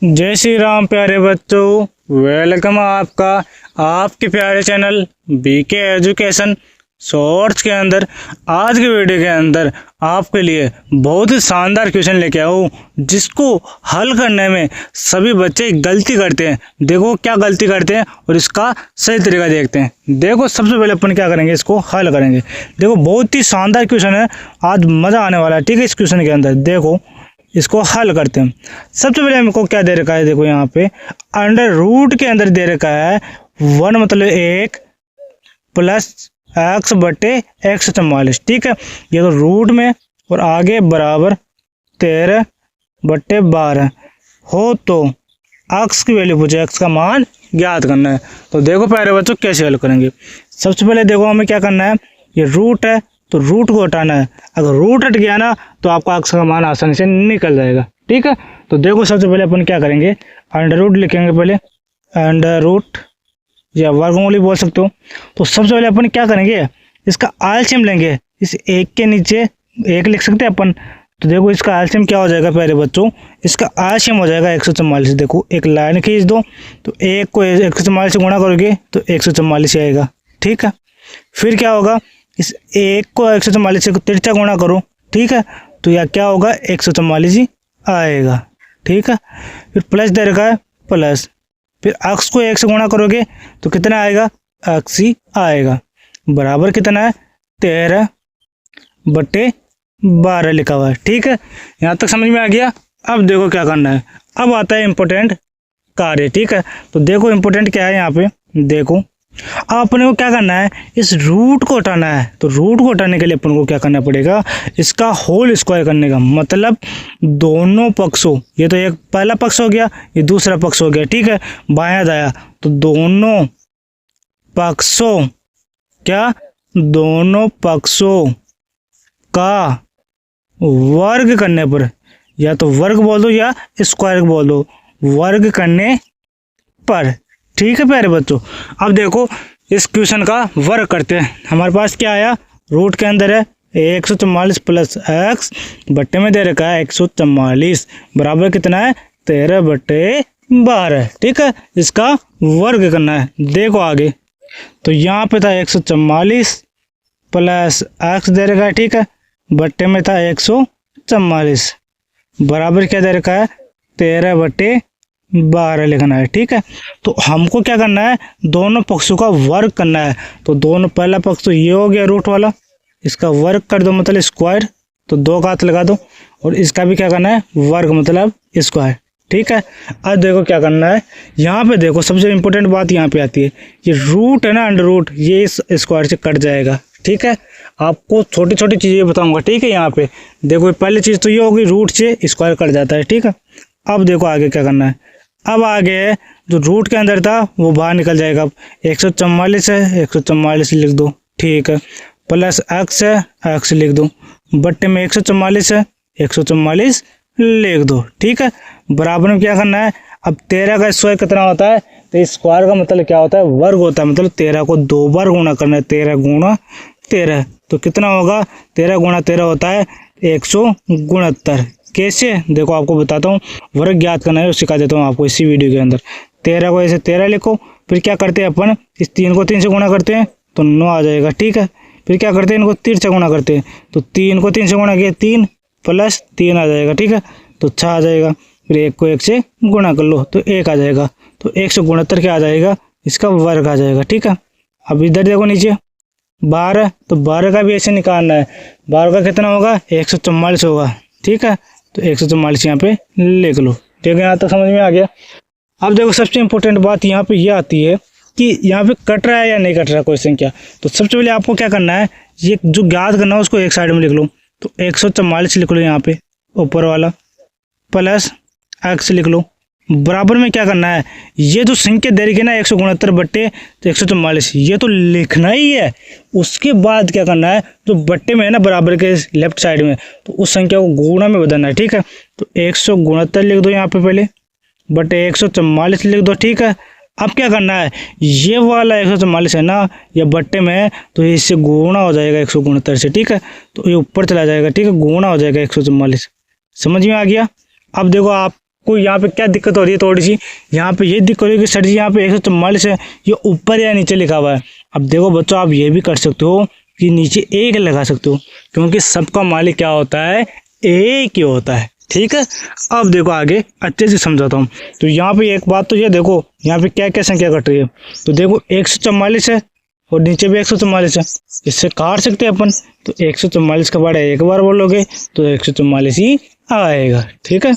जय श्री राम प्यारे बच्चों, वेलकम आपका आपके प्यारे चैनल बीके एजुकेशन शॉर्ट्स के अंदर। आज के वीडियो के अंदर आपके लिए बहुत ही शानदार क्वेश्चन लेके आया हूँ, जिसको हल करने में सभी बच्चे गलती करते हैं। देखो क्या गलती करते हैं और इसका सही तरीका देखते हैं। देखो सबसे पहले अपन क्या करेंगे, इसको हल करेंगे। देखो बहुत ही शानदार क्वेश्चन है, आज मज़ा आने वाला है। ठीक है, इस क्वेश्चन के अंदर देखो इसको हल करते हैं। सबसे पहले हमको क्या दे रखा है, देखो यहाँ पे अंडर रूट के अंदर दे रखा है 1 मतलब 1 प्लस x बटे 144। ठीक है, ये तो रूट में और आगे बराबर 13 बटे 12 हो तो x की वैल्यू पूछे, x का मान ज्ञात करना है। तो देखो प्यारे बच्चों कैसे हल करेंगे। सबसे पहले देखो हमें क्या करना है, ये रूट है तो रूट को हटाना है। अगर रूट हट गया ना तो आपका x का मान आसानी से निकल जाएगा। ठीक है, तो देखो सबसे पहले अपन क्या करेंगे, अंडर रूट लिखेंगे। पहले अंडर रूट या वर्गमूल बोल सकते हो। तो सबसे पहले अपन क्या करेंगे, इसका एलसीएम लेंगे। इस एक के नीचे एक लिख सकते हैं अपन। तो देखो इसका एलसीएम क्या हो जाएगा प्यारे बच्चों, इसका एलसीएम हो जाएगा 144। देखो एक लाइन खींच दो तो एक को 144 से गुणा करोगे तो 144 आएगा। ठीक है, फिर क्या होगा, इस एक को 144 से तिरछा गुणा करो। ठीक है, तो यह क्या होगा 144 ही आएगा। ठीक है, फिर प्लस दे रखा है प्लस, फिर x को 1 से गुणा करोगे तो कितना आएगा, x ही आएगा। बराबर कितना है 13 बटे 12 लिखा हुआ है। ठीक है, यहाँ तक समझ में आ गया। अब देखो क्या करना है, अब आता है इम्पोर्टेंट कार्य। ठीक है, तो देखो इम्पोर्टेंट क्या है यहाँ पे, देखो अब अपने को क्या करना है, इस रूट को हटाना है। तो रूट को हटाने के लिए अपन को क्या करना पड़ेगा, इसका होल स्क्वायर करने का मतलब दोनों पक्षों, ये तो एक पहला पक्ष हो गया, ये दूसरा पक्ष हो गया। ठीक है, बायां दाया, तो दोनों पक्षों क्या, दोनों पक्षों का वर्ग करने पर, या तो वर्ग बोल दो या स्क्वायर बोल दो, वर्ग करने पर। ठीक है प्यारे बच्चों, अब देखो इस क्वेश्चन का वर्ग करते हैं। हमारे पास क्या आया, रूट के अंदर है 144 प्लस x बट्टे में दे रखा है 144 बराबर कितना है 13 बटे 12। ठीक है, इसका वर्ग करना है। देखो आगे, तो यहाँ पे था 144 प्लस x दे रखा है। ठीक है, बट्टे में था 144 बराबर क्या दे रखा है 13 बटे 12 लिखना है। ठीक है, तो हमको क्या करना है, दोनों पक्षों का वर्ग करना है। तो दोनों, पहला पक्ष तो ये हो गया रूट वाला, इसका वर्ग कर दो मतलब स्क्वायर, तो 2 का हाथ लगा दो, और इसका भी क्या करना है वर्ग मतलब स्क्वायर। ठीक है, अब देखो क्या करना है, यहाँ पे देखो सबसे इम्पोर्टेंट बात यहाँ पे आती है, ये रूट है ना अंडर रूट, ये इस स्क्वायर से कट जाएगा। ठीक है, आपको छोटी छोटी चीज़ें बताऊंगा। ठीक है, यहाँ पे देखो पहली चीज़ तो ये होगी, रूट से स्क्वायर कट जाता है। ठीक है, अब देखो आगे क्या करना है, अब आगे जो रूट के अंदर था वो बाहर निकल जाएगा। 144 है, 144 लिख दो। ठीक है, प्लस x है, x लिख दो, बट्टे में 144 है, 144 लिख दो। ठीक है, बराबर में क्या करना है, अब 13 का स्क्वायर कितना होता है, तो स्क्वायर का मतलब क्या होता है, वर्ग होता है। मतलब 13 को 2 बार गुणा करना है, 13 गुणा 13, तो कितना होगा 13 गुणा 13 होता है 169। कैसे, देखो आपको बताता हूँ, वर्ग ज्ञात करना है वो सिखा देता हूँ आपको इसी वीडियो के अंदर। 13 को ऐसे 13 लिखो, फिर क्या करते हैं अपन, इस 3 को 3 से गुणा करते हैं तो 9 आ जाएगा। ठीक है, फिर क्या करते हैं, इनको 3 से गुणा करते हैं तो 3 को 3 से गुणा किया 3 प्लस 3 आ जाएगा। ठीक है, तो 6 आ जाएगा, फिर 1 को 1 से गुणा कर लो तो 1 आ जाएगा, तो 169 क्या आ जाएगा, इसका वर्ग आ जाएगा। ठीक है, अब इधर देखो नीचे 12, तो 12 का भी ऐसे निकालना है, 12 का कितना होगा 144 होगा। ठीक है, तो 144 यहाँ पे लिख लो। ठीक है, यहाँ तक समझ में आ गया। अब देखो सबसे इम्पोर्टेंट बात यहाँ पे ये आती है कि यहाँ पे कट रहा है या नहीं कट रहा कोई संख्या। तो सबसे पहले आपको क्या करना है, ये जो ज्ञात करना है उसको एक साइड में लिख लो। तो 144 लिख लो यहाँ पे ऊपर वाला, प्लस x लिख लो। बराबर में क्या करना है, ये जो संख्या दे रही है ना 169 बट्टे तो 144, ये तो लिखना ही है। उसके बाद क्या करना है, जो बट्टे में है ना बराबर के लेफ्ट साइड में, तो उस संख्या को गुणा में बदलना है। ठीक है, तो 169 लिख दो यहाँ पे पहले, बटे 144 लिख दो। ठीक है, अब क्या करना है, ये वाला 144 है ना, ये बट्टे में है तो इससे गुणा हो जाएगा 169 से। ठीक है, तो ये ऊपर चला जाएगा। ठीक है, गुणा हो जाएगा 144। समझ में आ गया। अब देखो आप आपको यहाँ पे क्या दिक्कत हो रही है थोड़ी सी, यहाँ पे ये दिक्कत हो रही है कि सर जी यहाँ पे 144 है, ये ऊपर या नीचे लिखा हुआ है। अब देखो बच्चों, आप ये भी कर सकते हो कि नीचे एक लगा सकते हो, क्योंकि सबका मालिक क्या होता है, एक ही होता है। ठीक है, अब देखो आगे अच्छे से समझाता हूँ। तो यहाँ पे एक बात तो ये देखो, यहाँ पे क्या क्या संख्या कट रही है। तो देखो 144 है और नीचे भी 144 है, इससे काट सकते हैं अपन। तो 144 का बड़ा एक बार बोलोगे तो 144 ही आएगा। ठीक है,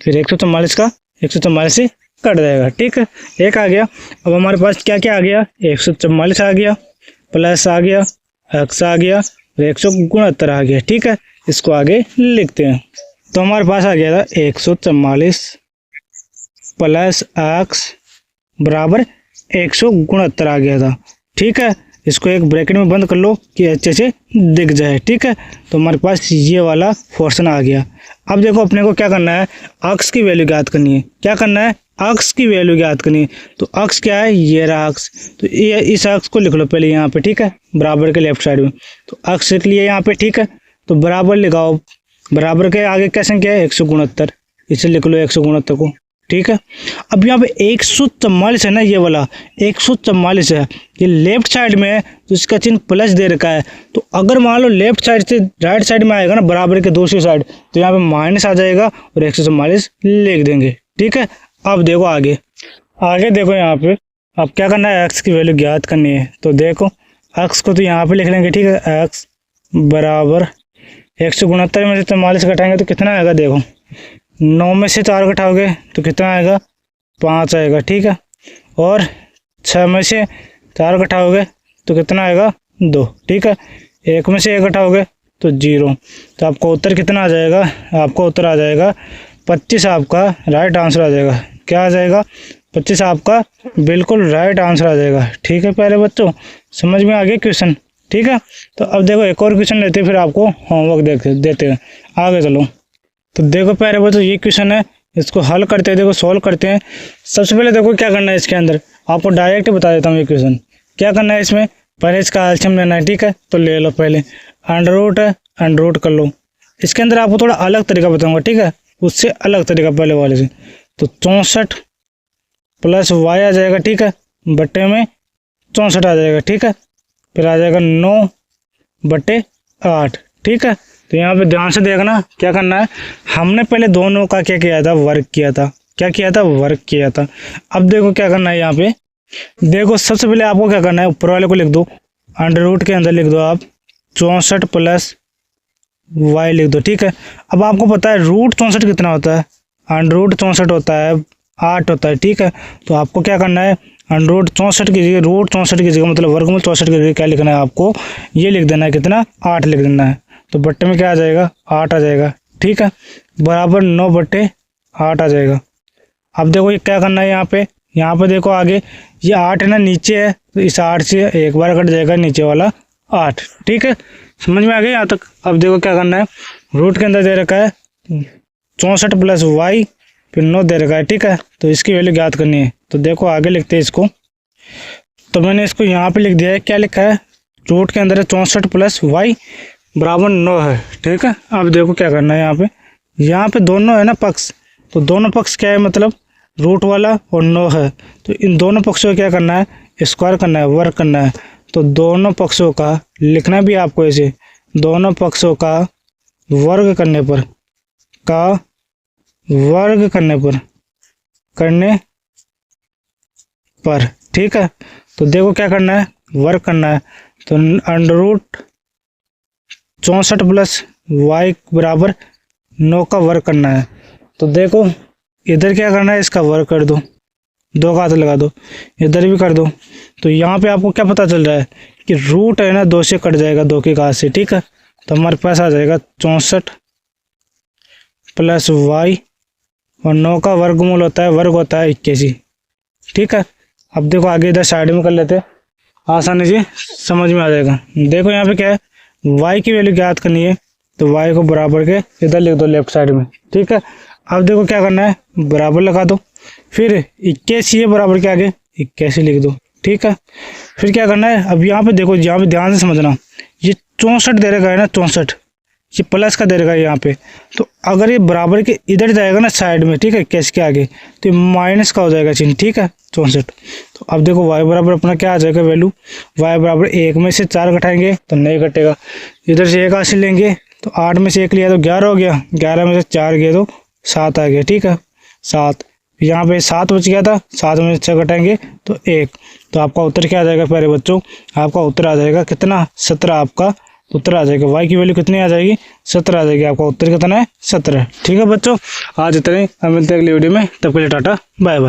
फिर 144 का 144 से कट जाएगा। ठीक है, एक आ गया। अब हमारे पास क्या क्या आ गया, 144 आ गया, प्लस आ गया, एक्स आ गया, 169 आ गया। ठीक है, इसको आगे लिखते हैं। तो हमारे पास आ गया था 144 प्लस एक्स बराबर 169 आ गया था। ठीक है, इसको एक ब्रैकेट में बंद कर लो कि अच्छे से दिख जाए। ठीक है, तो हमारे पास ये वाला पोर्शन आ गया। अब देखो अपने को क्या करना है, अक्स की वैल्यू ज्ञात करनी है। क्या करना है, अक्स की वैल्यू ज्ञात करनी है। तो अक्स क्या है, ये रहा अक्स। तो ये इस अक्स को लिख लो पहले यहाँ पे। ठीक है, बराबर के लेफ्ट साइड में। तो अक्स लिख लिया यहाँ पे। ठीक है, तो बराबर लिखाओ, बराबर के आगे क्या संख्या है, 169, इसे लिख लो 169 को। ठीक है, अब यहाँ पे 144 है ना, ये वाला 144 है, ये लेफ्ट साइड में है तो इसका चिन्ह प्लस दे रखा है। तो अगर मान लो लेफ्ट साइड से राइट साइड में आएगा ना, बराबर के दूसरी साइड, तो यहाँ पे माइनस आ जाएगा और 144 लिख देंगे। ठीक है, अब देखो आगे देखो यहाँ पे अब क्या करना है, एक्स की वैल्यू ज्ञात करनी है। तो देखो एक्स को तो यहाँ पे लिख लेंगे। ठीक है, एक्स बराबर 169 में से 44 घटाएंगे तो कितना आएगा, देखो 9 में से 4 घटाओगे तो कितना आएगा, 5 आएगा। ठीक है, और 6 में से 4 घटाओगे तो कितना आएगा, 2। ठीक है, 1 में से 1 घटाओगे तो 0। तो आपको उत्तर कितना आ जाएगा, आपको उत्तर आ जाएगा 25। आपका राइट आंसर आ जाएगा। क्या आ जाएगा, 25 आपका बिल्कुल राइट आंसर आ जाएगा। ठीक है प्यारे बच्चों, समझ में आ गया क्वेश्चन। ठीक है, तो अब देखो एक और क्वेश्चन लेते हैं, फिर आपको होमवर्क देते हैं। आगे चलो। तो देखो प्यारे बच्चों, ये क्वेश्चन है, इसको हल करते हैं, देखो सॉल्व करते हैं। सबसे पहले देखो क्या करना है, इसके अंदर आपको डायरेक्ट बता देता हूँ ये क्वेश्चन क्या करना है। इसमें पहले इसका एलसीएम लेना है। ठीक है, तो ले लो पहले, अंडर रूट है, अंडर रूट कर लो। इसके अंदर आपको थोड़ा अलग तरीका बताऊंगा। ठीक है, उससे अलग तरीका पहले वाले से। तो 64 प्लस वाई आ जाएगा। ठीक है, बट्टे में 64 आ जाएगा। ठीक है, फिर आ जाएगा 9 बट्टे 8। ठीक है, तो यहाँ पे ध्यान से देखना क्या करना है। हमने पहले दोनों का क्या किया था, वर्क किया था। क्या किया था, वर्क किया था। अब देखो क्या करना है, यहाँ पे देखो सबसे पहले आपको क्या करना है, ऊपर वाले को लिख दो, अंडर रूट के अंदर लिख दो आप 64 प्लस वाई लिख दो। ठीक है, अब आपको पता है रूट 64 कितना होता है, अंडर रूट 64 होता है 8 होता है। ठीक है, तो आपको क्या करना है, अंडर रूट 64 की जगह, रूट 64 की जगह मतलब वर्गमूल 64 की जगह क्या लिखना है, आपको ये लिख देना है, कितना, 8 लिख देना है। तो बट्टे में क्या आ जाएगा, 8 आ जाएगा। ठीक है, बराबर 9 बट्टे 8 आ जाएगा। अब देखो ये क्या करना है, यहाँ पे देखो आगे ये 8 है ना, नीचे है, तो इस 8 से एक बार कट जाएगा नीचे वाला 8। ठीक है, समझ में आ गया यहाँ तक। अब देखो क्या करना है, रूट के अंदर दे रखा है 64 प्लस वाई, फिर 9 दे रखा है। ठीक है, तो इसकी वैल्यू ज्ञात करनी है। तो देखो आगे लिखते हैं इसको। तो मैंने इसको यहाँ पे लिख दिया है, क्या लिखा है, रूट के अंदर है 64 प्लस वाई बराबर 9 है। ठीक है, अब देखो क्या करना है, यहाँ पे दोनों है ना पक्ष, तो दोनों पक्ष क्या है, मतलब रूट वाला और 9 है, तो इन दोनों पक्षों को क्या करना है, स्क्वायर करना है, वर्ग करना है। तो दोनों पक्षों का लिखना भी आपको ऐसे, दोनों पक्षों का वर्ग करने पर, ठीक है, तो देखो क्या करना है, वर्ग करना है। तो अंडर रूट 64 प्लस वाई बराबर 9 का वर्ग करना है। तो देखो इधर क्या करना है, इसका वर्ग कर दो, 2 का हाथ लगा दो, इधर भी कर दो। तो यहाँ पे आपको क्या पता चल रहा है कि रूट है ना 2 से कट जाएगा, 2 के घात से। ठीक है, तो हमारे पास आ जाएगा 64 प्लस वाई और 9 का वर्गमूल होता है, वर्ग होता है 81। ठीक है, अब देखो आगे इधर साइड में कर लेते हैं, आसानी से समझ में आ जाएगा। देखो यहाँ पे क्या है, y की वैल्यू ज्ञात करनी है, तो y को बराबर के इधर लिख दो लेफ्ट साइड में। ठीक है, अब देखो क्या करना है, बराबर लगा दो, फिर 81 ये बराबर के आगे 81 लिख दो। ठीक है, फिर क्या करना है, अब यहाँ पे देखो, यहाँ पे ध्यान से समझना, ये 64 दे रखा है ना 64, ये प्लस का दे रखा है यहाँ पे। तो अगर ये बराबर के इधर जाएगा ना साइड में, ठीक है, कैश के आगे, तो ये माइनस का हो जाएगा चिन्ह, ठीक है 64। तो अब देखो y बराबर अपना क्या आ जाएगा वैल्यू, y बराबर 1 में से 4 घटाएंगे तो नहीं घटेगा, इधर से 1 हासिल लेंगे तो 8 में से 1 लिया तो 11 हो गया, 11 में से 4 गया तो 7 आ गया, ठीक है 7। यहाँ पे 7 बच गया था, 7 में से 6 घटाएंगे तो 1। तो आपका उत्तर क्या आ जाएगा प्यारे बच्चों, आपका उत्तर आ जाएगा कितना, 17 आपका उत्तर आ जाएगा। y की वैल्यू कितनी आ जाएगी, 17 आ जाएगी। आपका उत्तर कितना है, 17। ठीक है बच्चों, आज इतना ही, हम मिलते हैं अगली वीडियो में, तब के लिए टाटा बाय बाय।